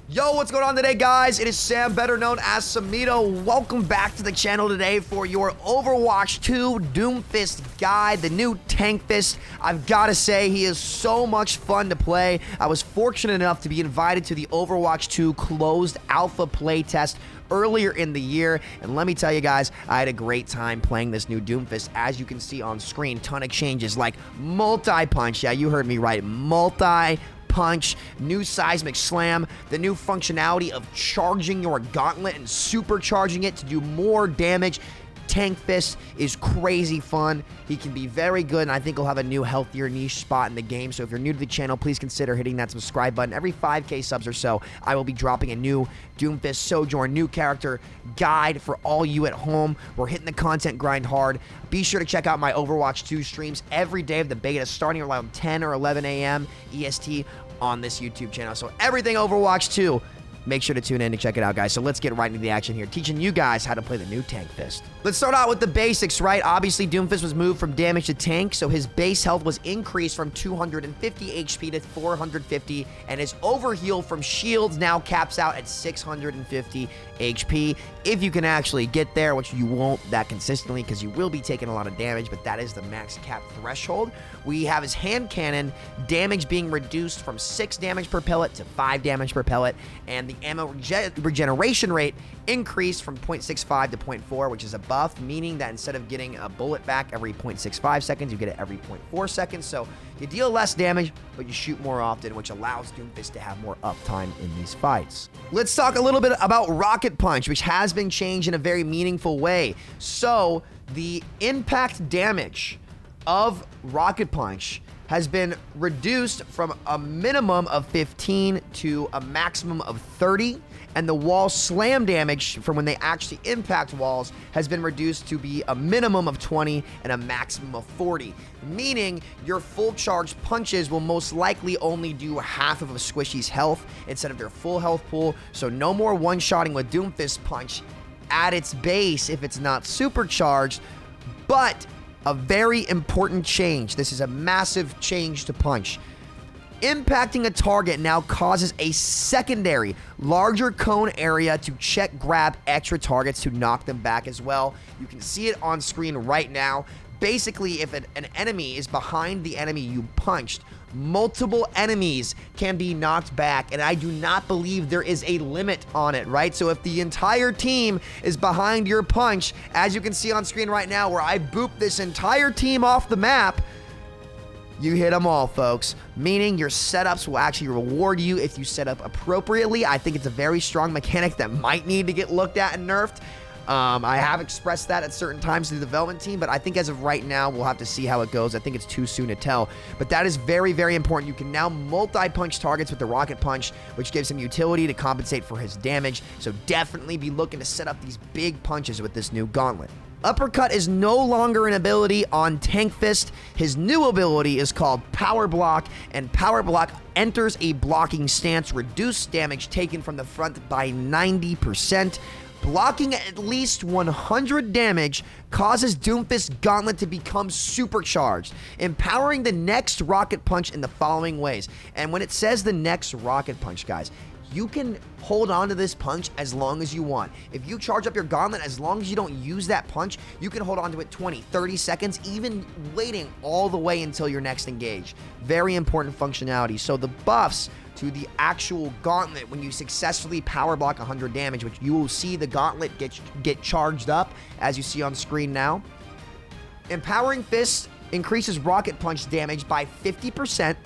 Yo, what's going on today, guys? It is Sam, better known as Samito. Welcome back to the channel today for your Overwatch 2 Doomfist guide, the new tankfest. I've got to say, he is so much fun to play. I was fortunate enough to be invited to the Overwatch 2 closed alpha playtest earlier in the year, and let me tell you guys, I had a great time playing this new Doomfist. As you can see on screen, ton of changes like multi-punch. Yeah, you heard me right, multi-punch, new seismic slam, the new functionality of charging your gauntlet and supercharging it to do more damage. Tankfist is crazy fun. He can be very good, and I think he'll have a new, healthier niche spot in the game. So if you're new to the channel, please consider hitting that subscribe button. Every 5K subs or so, I will be dropping a new Doomfist Sojourn, new character guide for all you at home. We're hitting the content grind hard. Be sure to check out my Overwatch 2 streams every day of the beta, starting around 10 or 11 a.m. EST on this YouTube channel. So everything Overwatch 2. Make sure to tune in to check it out, guys. So let's get right into the action here, teaching you guys how to play the new Tankfist. Let's start out with the basics, right? Obviously, Doomfist was moved from damage to tank, so his base health was increased from 250 HP to 450, and his overheal from shields now caps out at 650 HP. If you can actually get there, which you won't that consistently because you will be taking a lot of damage, but that is the max cap threshold. We have his hand cannon, damage being reduced from 6 damage per pellet to 5 damage per pellet, and the ammo regeneration rate increased from 0.65 to 0.4, which is a buff, meaning that instead of getting a bullet back every 0.65 seconds, you get it every 0.4 seconds. So you deal less damage, but you shoot more often, which allows Doomfist to have more uptime in these fights. Let's talk a little bit about Rocket Punch, which has been changed in a very meaningful way. So the impact damage of Rocket Punch has been reduced from a minimum of 15 to a maximum of 30, and the wall slam damage from when they actually impact walls has been reduced to be a minimum of 20 and a maximum of 40, meaning your full charge punches will most likely only do half of a squishy's health instead of their full health pool. So no more one-shotting with Doomfist Punch at its base if it's not supercharged, but a very important change. This is a massive change to Punch. Impacting a target now causes a secondary, larger cone area to check grab extra targets to knock them back as well. You can see it on screen right now. Basically, if an enemy is behind the enemy you punched, multiple enemies can be knocked back, and I do not believe there is a limit on it, right? So if the entire team is behind your punch, as you can see on screen right now, where I boop this entire team off the map, you hit them all, folks, meaning your setups will actually reward you if you set up appropriately. I think it's a very strong mechanic that might need to get looked at and nerfed. I have expressed that at certain times to the development team, but I think as of right now, we'll have to see how it goes. I think it's too soon to tell, but that is very, very important. You can now multi-punch targets with the Rocket Punch, which gives him utility to compensate for his damage, so definitely be looking to set up these big punches with this new gauntlet. Uppercut is no longer an ability on Tankfist. His new ability is called Power Block, and Power Block enters a blocking stance, reduced damage taken from the front by 90%. Blocking at least 100 damage causes Doomfist Gauntlet to become supercharged, empowering the next Rocket Punch in the following ways. And when it says the next Rocket Punch, guys, you can hold on to this punch as long as you want. If you charge up your gauntlet, as long as you don't use that punch, you can hold on to it 20, 30 seconds, even waiting all the way until your next engage. Very important functionality. So the buffs to the actual gauntlet when you successfully power block 100 damage, which you will see the gauntlet get charged up, as you see on screen now. Empowering Fist increases Rocket Punch damage by 50%,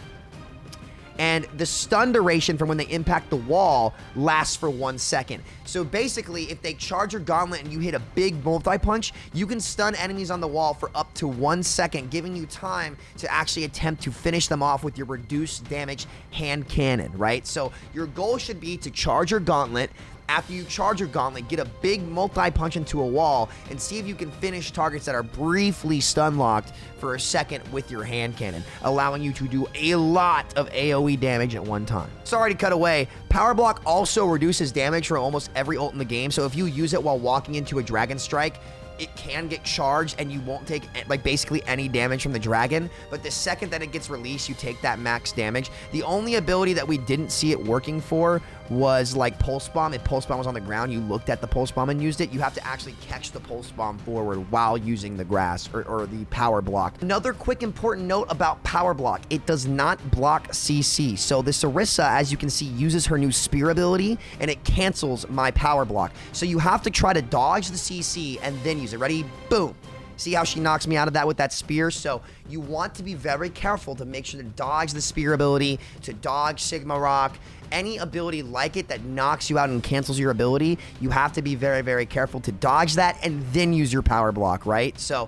and the stun duration from when they impact the wall lasts for 1 second. So basically, if they charge your gauntlet and you hit a big multi-punch, you can stun enemies on the wall for up to 1 second, giving you time to actually attempt to finish them off with your reduced damage hand cannon, right? So your goal should be to charge your gauntlet. After you charge your gauntlet, get a big multi-punch into a wall and see if you can finish targets that are briefly stun-locked for a second with your hand cannon, allowing you to do a lot of AoE damage at one time. Sorry to cut away. Power Block also reduces damage for almost every ult in the game, so if you use it while walking into a Dragon Strike, it can get charged and you won't take like basically any damage from the dragon, but the second that it gets released, you take that max damage. The only ability that we didn't see it working for was like pulse bomb. If pulse bomb was on the ground, you looked at the pulse bomb and used it. You have to actually catch the pulse bomb forward while using the grass or the power block. Another quick important note about power block, it does not block CC. So the Sarissa, as you can see, uses her new spear ability and it cancels my power block. So you have to try to dodge the CC and then use it. Ready? Boom. See how she knocks me out of that with that spear? So you want to be very careful to make sure to dodge the spear ability, to dodge Sigma Rock, any ability like it that knocks you out and cancels your ability. You have to be very, very careful to dodge that and then use your power block, right? So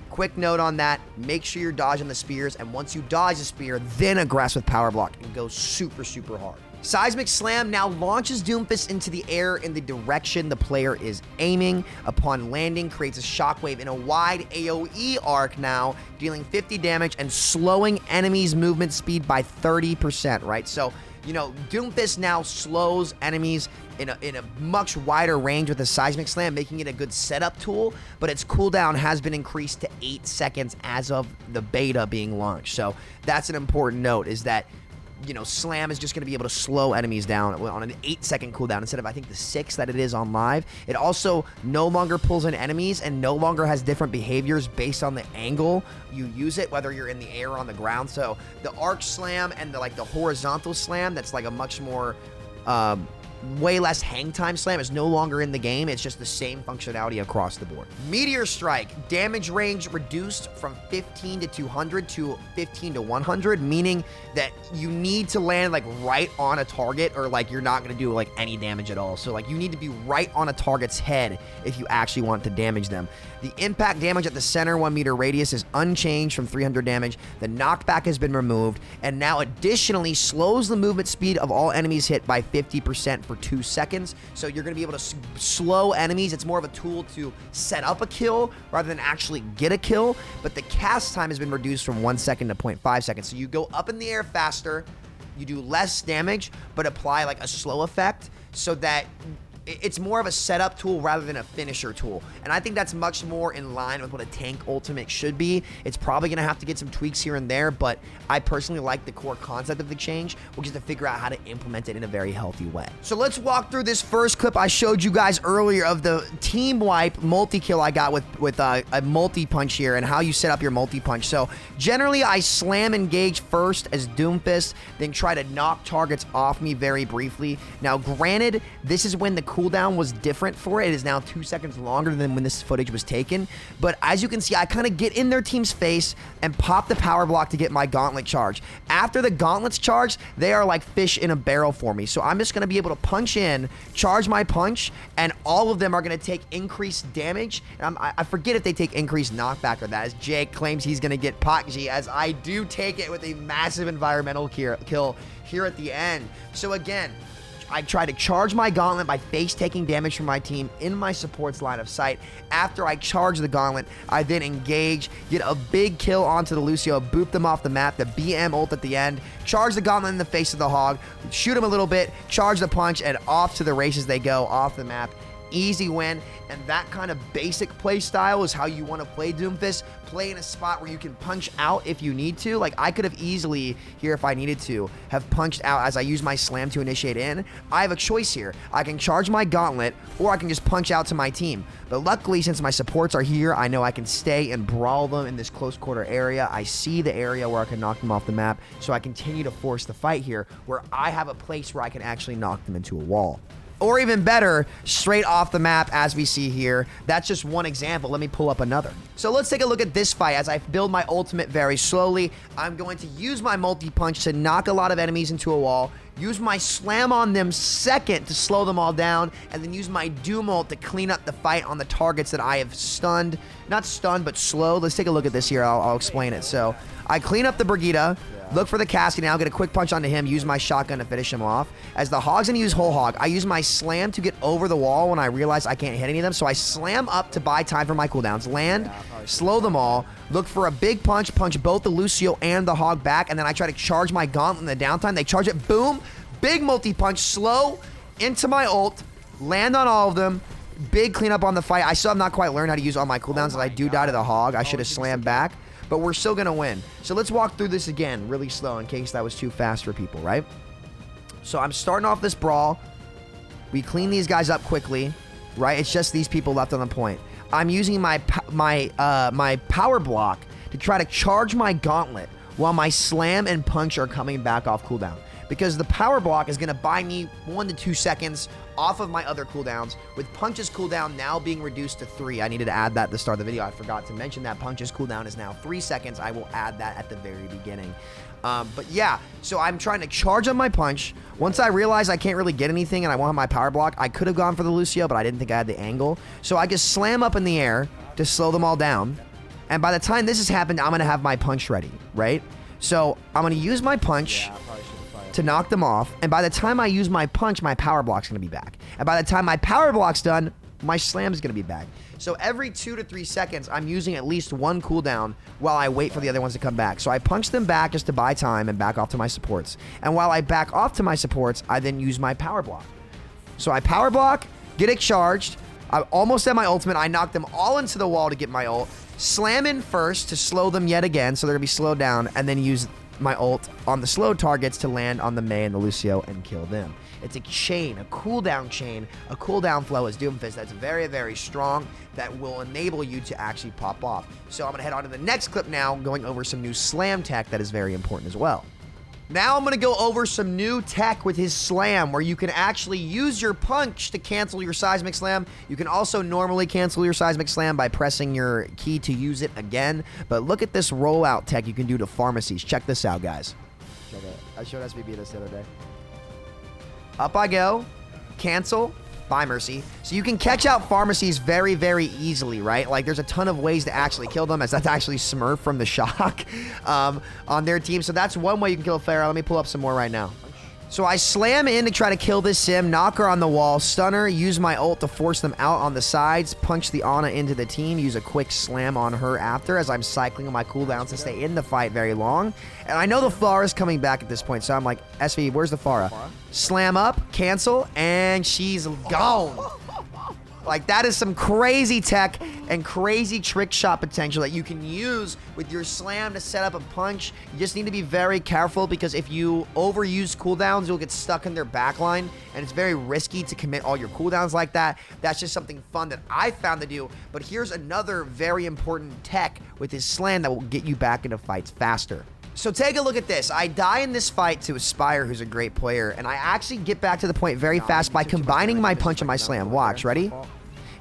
quick note on that, make sure you're dodging the spears, and once you dodge the spear, then aggress with power block and go super, super hard. Seismic Slam now launches Doomfist into the air in the direction the player is aiming. Upon landing, creates a shockwave in a wide AoE arc now, dealing 50 damage and slowing enemies' movement speed by 30%, right? So, you know, Doomfist now slows enemies in a much wider range with a Seismic Slam, making it a good setup tool, but its cooldown has been increased to 8 seconds as of the beta being launched. So that's an important note, is that, you know, Slam is just going to be able to slow enemies down on an 8-second cooldown instead of, I think, the 6 that it is on live. It also no longer pulls in enemies and no longer has different behaviors based on the angle you use it, whether you're in the air or on the ground. So the arc slam and the horizontal slam, that's like a much more way less hang time slam, is no longer in the game. It's just the same functionality across the board. Meteor Strike, damage range reduced from 15 to 200 to 15 to 100, meaning that you need to land like right on a target, or like you're not going to do like any damage at all. So like you need to be right on a target's head if you actually want to damage them. The impact damage at the center 1 meter radius is unchanged from 300 damage. The knockback has been removed, and now additionally slows the movement speed of all enemies hit by 50% for 2 seconds. So you're going to be able to slow enemies. It's more of a tool to set up a kill rather than actually get a kill. But the cast time has been reduced from 1 second to 0.5 seconds. So you go up in the air faster, you do less damage, but apply like a slow effect so that it's more of a setup tool rather than a finisher tool. And I think that's much more in line with what a tank ultimate should be. It's probably going to have to get some tweaks here and there, but I personally like the core concept of the change. We'll just have to figure out how to implement it in a very healthy way. So let's walk through this first clip I showed you guys earlier of the team wipe multi-kill I got with a multi-punch here, and how you set up your multi-punch. So generally I slam engage first as Doomfist, then try to knock targets off me very briefly. Now granted, this is when the cooldown was different for it. It is now 2 seconds longer than when this footage was taken. But as you can see, I kind of get in their team's face and pop the power block to get my gauntlet charge. After the gauntlets charge, they are like fish in a barrel for me. So I'm just going to be able to punch in, charge my punch, and all of them are going to take increased damage. And I forget if they take increased knockback or that, as Jake claims he's going to get Pakji, as I do take it with a massive environmental kill here at the end. So again, I try to charge my gauntlet by face taking damage from my team in my support's line of sight. After I charge the gauntlet, I then engage, get a big kill onto the Lucio, boop them off the map, the BM ult at the end, charge the gauntlet in the face of the hog, shoot him a little bit, charge the punch, and off to the races they go, off the map. Easy win. And that kind of basic play style is how you want to play Doomfist. Play in a spot where you can punch out if you need to. Like I could have easily here, if I needed to, have punched out as I use my slam to initiate in. I have a choice here. I can charge my gauntlet, or I can just punch out to my team. But luckily, since my supports are here, I know I can stay and brawl them in this close quarter area. I see the area where I can knock them off the map, so I continue to force the fight here, where I have a place where I can actually knock them into a wall. Or even better, straight off the map, as we see here. That's just one example. Let me pull up another. So let's take a look at this fight. As I build my ultimate very slowly, I'm going to use my multi-punch to knock a lot of enemies into a wall, use my slam on them second to slow them all down, and then use my Doom ult to clean up the fight on the targets that I have stunned. Not stunned, but slowed. Let's take a look at this here. I'll explain it. So I clean up the Brigida, look for the casket now, get a quick punch onto him, use my shotgun to finish him off. As the hog's gonna use whole hog, I use my slam to get over the wall when I realize I can't hit any of them. So I slam up to buy time for my cooldowns, land, slow them all, look for a big punch, punch both the Lucio and the hog back, and then I try to charge my gauntlet in the downtime. They charge it, boom, big multi-punch, slow into my ult, land on all of them, big cleanup on the fight. I still have not quite learned how to use all my cooldowns, as I do die to the hog. I should have slammed back, but we're still gonna win. So let's walk through this again really slow in case that was too fast for people, right? So I'm starting off this brawl. We clean these guys up quickly, right? It's just these people left on the point. I'm using my power block to try to charge my gauntlet while my slam and punch are coming back off cooldown. Because the power block is going to buy me 1 to 2 seconds off of my other cooldowns. With punch's cooldown now being reduced to 3. I needed to add that at the start of the video. I forgot to mention that punch's cooldown is now 3 seconds. I will add that at the very beginning. But yeah, so I'm trying to charge on my punch. Once I realize I can't really get anything and I want my power block, I could have gone for the Lucio, but I didn't think I had the angle. So I just slam up in the air to slow them all down. And by the time this has happened, I'm going to have my punch ready, right? So I'm going to use my punch to knock them off. And by the time I use my punch, my power block's going to be back. And by the time my power block's done, my slam's going to be back. So every 2 to 3 seconds, I'm using at least 1 cooldown while I wait for the other ones to come back. So I punch them back just to buy time and back off to my supports. And while I back off to my supports, I then use my power block. So I power block, get it charged. I'm almost at my ultimate. I knock them all into the wall to get my ult. Slam in first to slow them yet again, so they're going to be slowed down, and then use my ult on the slow targets to land on the Mei and the Lucio and kill them. It's a chain, a cooldown chain, a cooldown flow as Doomfist that's very, very strong that will enable you to actually pop off. So I'm going to head on to the next clip now, going over some new slam tech that is very important as well. Now I'm going to go over some new tech with his slam where you can actually use your punch to cancel your seismic slam. You can also normally cancel your seismic slam by pressing your key to use it again. But look at this rollout tech you can do to pharmacies. Check this out, guys. I showed SVB this the other day. Up I go. Cancel. Bye, Mercy. So you can catch out pharmacies very, very easily, right? Like, there's a ton of ways to actually kill them, as that's actually Smurf from the Shock on their team. So that's one way you can kill Pharah. Let me pull up some more right now. So I slam in to try to kill this Sim, knock her on the wall, stun her, use my ult to force them out on the sides, punch the Ana into the team, use a quick slam on her after as I'm cycling on my cooldowns to stay in the fight very long. And I know the Pharah is coming back at this point, so I'm like, SV, where's the Pharah? Slam up, cancel, and she's gone. Like, that is some crazy tech and crazy trick shot potential that you can use with your slam to set up a punch. You just need to be very careful because if you overuse cooldowns, you'll get stuck in their backline, and it's very risky to commit all your cooldowns like that. That's just something fun that I found to do. But here's another very important tech with his slam that will get you back into fights faster. So take a look at this. I die in this fight to Aspire, who's a great player, and I actually get back to the point very fast by combining my punch and my slam. Watch, ready?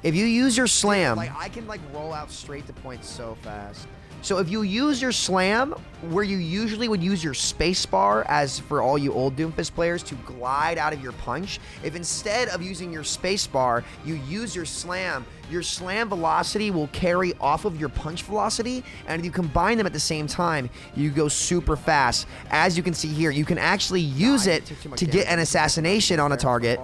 If you use your slam, like, I can like roll out straight to points so fast. So if you use your slam, where you usually would use your space bar, as for all you old Doomfist players, to glide out of your punch, if instead of using your space bar, you use your slam velocity will carry off of your punch velocity, and if you combine them at the same time, you go super fast. As you can see here, you can actually use it to get an assassination on a target,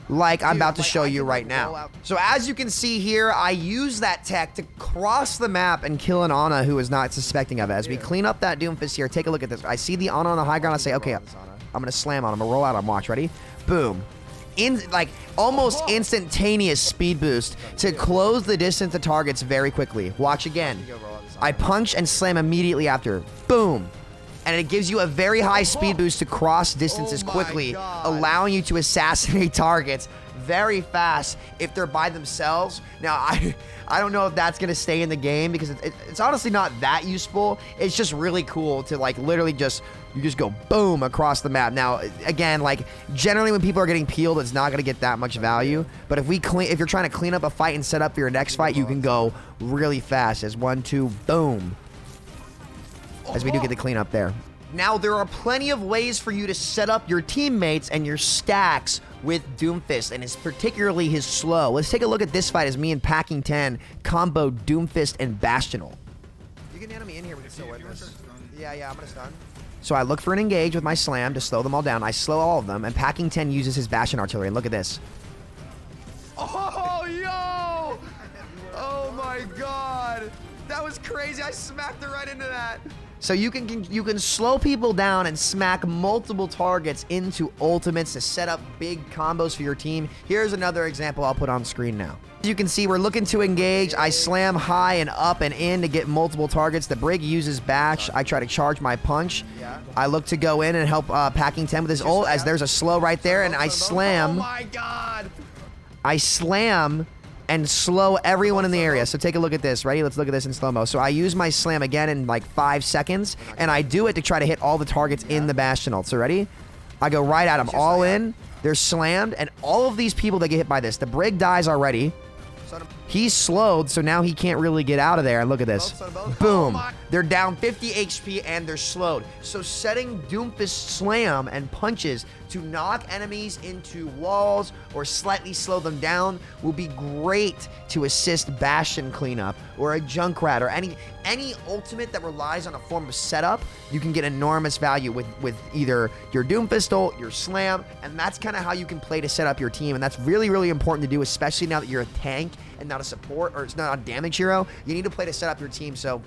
like I'm about to show you right now. So as you can see here, I use that tech to cross the map and kill an Ana who is not suspecting of it. As we clean up that Doomfist here, take a look at this. I see the Ana on the high ground. I say, okay, I'm going to slam on him. I'm going to roll out on watch. Ready? Boom. Like almost instantaneous speed boost to close the distance to targets very quickly. Watch again. I punch and slam immediately after. Boom. And it gives you a very high speed boost to cross distances quickly, allowing you to assassinate targets very fast if they're by themselves. Now, I don't know if that's going to stay in the game because it's honestly not that useful. It's just really cool to like literally you just go boom across the map. Now, again, like generally when people are getting peeled, it's not going to get that much value. But if you're trying to clean up a fight and set up for your next fight, you can go really fast as 1, 2, boom. As we do get the cleanup there. Now, there are plenty of ways for you to set up your teammates and your stacks with Doomfist, and it's particularly his slow. Let's take a look at this fight as me and Packing 10 combo Doomfist and Bastional. You can enemy in here, we can still win this. Yeah, I'm gonna stun. So I look for an engage with my slam to slow them all down. I slow all of them, and Packing 10 uses his Bastion artillery, and look at this. Oh, yo! Oh my god! That was crazy. I smacked her right into that. So you can slow people down and smack multiple targets into ultimates to set up big combos for your team. Here's another example I'll put on screen now. As you can see, we're looking to engage. I slam high and up and in to get multiple targets. The Brig uses bash. I try to charge my punch. I look to go in and help Packing 10 with his ult, as there's a slow right there, and I slam. Oh my god! I slam and slow everyone in the area. So take a look at this. Ready? Let's look at this in slow-mo. So I use my slam again in like 5 seconds, and I do it to try to hit all the targets in the bastion ult. So ready? I go right at them, all in. They're slammed, and all of these people that get hit by this. The Brig dies already. He's slowed, so now he can't really get out of there. And look at this. Boom. They're down 50 HP and they're slowed. So setting Doomfist slam and punches to knock enemies into walls or slightly slow them down will be great to assist Bastion cleanup or a Junkrat or any ultimate that relies on a form of setup. You can get enormous value with either your Doomfist ult, your slam, and that's kind of how you can play to set up your team. And that's really, really important to do, especially now that you're a tank and not a support, or it's not a damage hero. You need to play to set up your team. So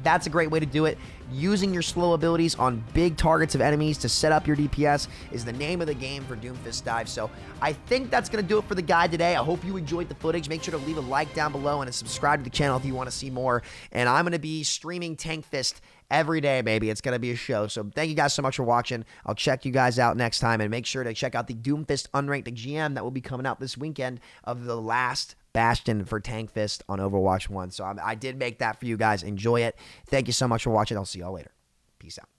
that's a great way to do it. Using your slow abilities on big targets of enemies to set up your DPS is the name of the game for Doomfist Dive. So I think that's going to do it for the guide today. I hope you enjoyed the footage. Make sure to leave a like down below and subscribe to the channel if you want to see more. And I'm going to be streaming Tankfest every day, baby. It's going to be a show. So thank you guys so much for watching. I'll check you guys out next time. And make sure to check out the Doomfist Unranked GM that will be coming out this weekend of the last Bastion for Tankfest on Overwatch 1. So I did make that for you guys. Enjoy it. Thank you so much for watching. I'll see y'all later. Peace out.